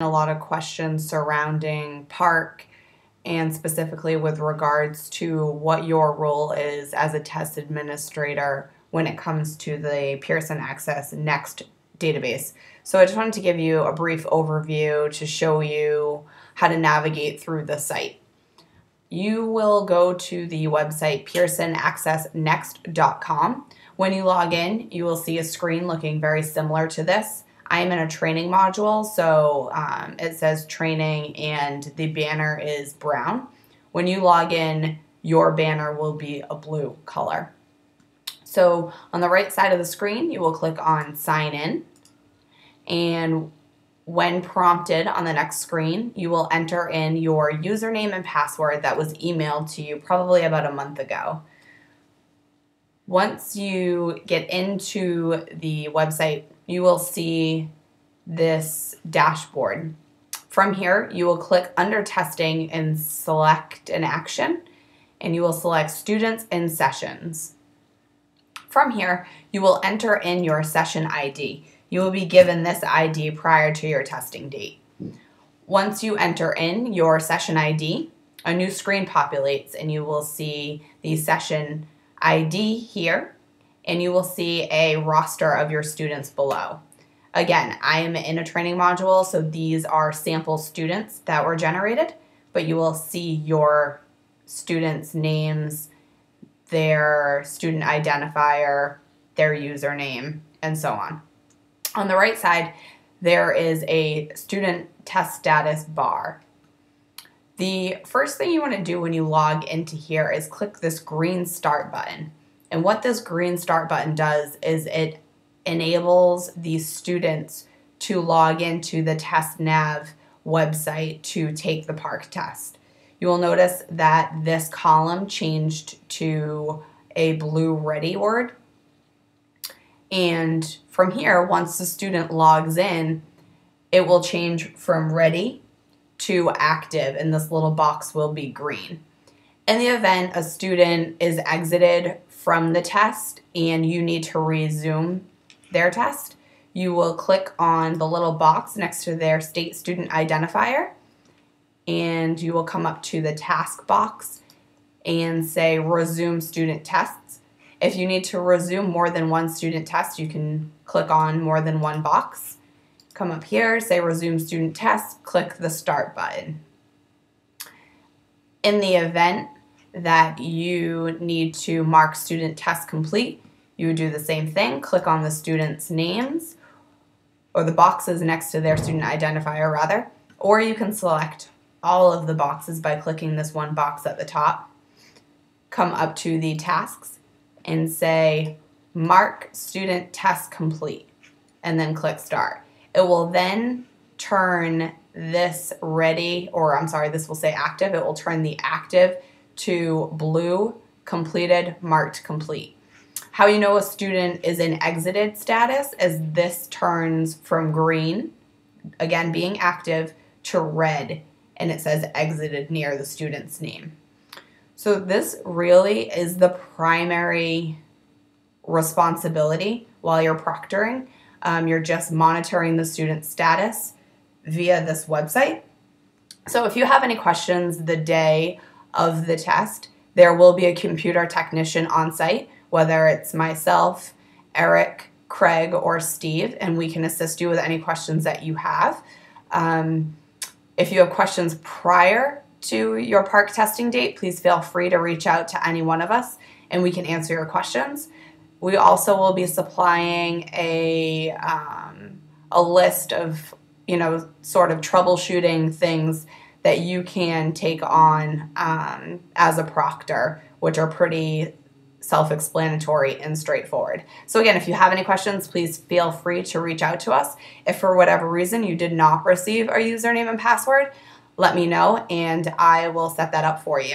a lot of questions surrounding PARCC and specifically with regards to what your role is as a test administrator when it comes to the Pearson Access Next database. So I just wanted to give you a brief overview to show you how to navigate through the site. You will go to the website pearsonaccessnext.com. When you log in, you will see a screen looking very similar to this. I'm in a training module, so it says training and the banner is brown. When you log in, your banner will be a blue color. So on the right side of the screen, you will click on sign in, and when prompted on the next screen, you will enter in your username and password that was emailed to you probably about a month ago. Once you get into the website, you will see this dashboard. From here, you will click under testing and select an action, and you will select students and sessions. From here, you will enter in your session ID. You will be given this ID prior to your testing date. Once you enter in your session ID, a new screen populates and you will see the session ID here, and you will see a roster of your students below. Again, I am in a training module, so these are sample students that were generated, but you will see your students' names, their student identifier, their username, and so on. On the right side, there is a student test status bar. The first thing you want to do when you log into here is click this green start button. And what this green start button does is it enables these students to log into the TestNav website to take the PARCC test. You will notice that this column changed to a blue ready word. And from here, once the student logs in, it will change from ready to active, and this little box will be green. In the event a student is exited from the test and you need to resume their test, you will click on the little box next to their state student identifier, and you will come up to the task box and say resume student tests. If you need to resume more than one student test, you can click on more than one box. Come up here, say resume student test, click the start button. In the event that you need to mark student test complete, you would do the same thing. Click on the students' names, or the boxes next to their student identifier rather, or you can select all of the boxes by clicking this one box at the top. Come up to the tasks and say mark student test complete, and then click start. It will then turn this ready, or I'm sorry, this will say active. It will turn the active to blue, completed, marked complete. How you know a student is in exited status is this turns from green, again being active, to red, and it says exited near the student's name. So this really is the primary responsibility while you're proctoring. You're just monitoring the student status via this website. So if you have any questions the day of the test, there will be a computer technician on site, whether it's myself, Eric, Craig, or Steve, and we can assist you with any questions that you have. If you have questions prior to your PARCC testing date, please feel free to reach out to any one of us and we can answer your questions. We also will be supplying a list of, sort of troubleshooting things that you can take on as a proctor, which are pretty self-explanatory and straightforward. So again, if you have any questions, please feel free to reach out to us. If for whatever reason you did not receive our username and password, let me know and I will set that up for you.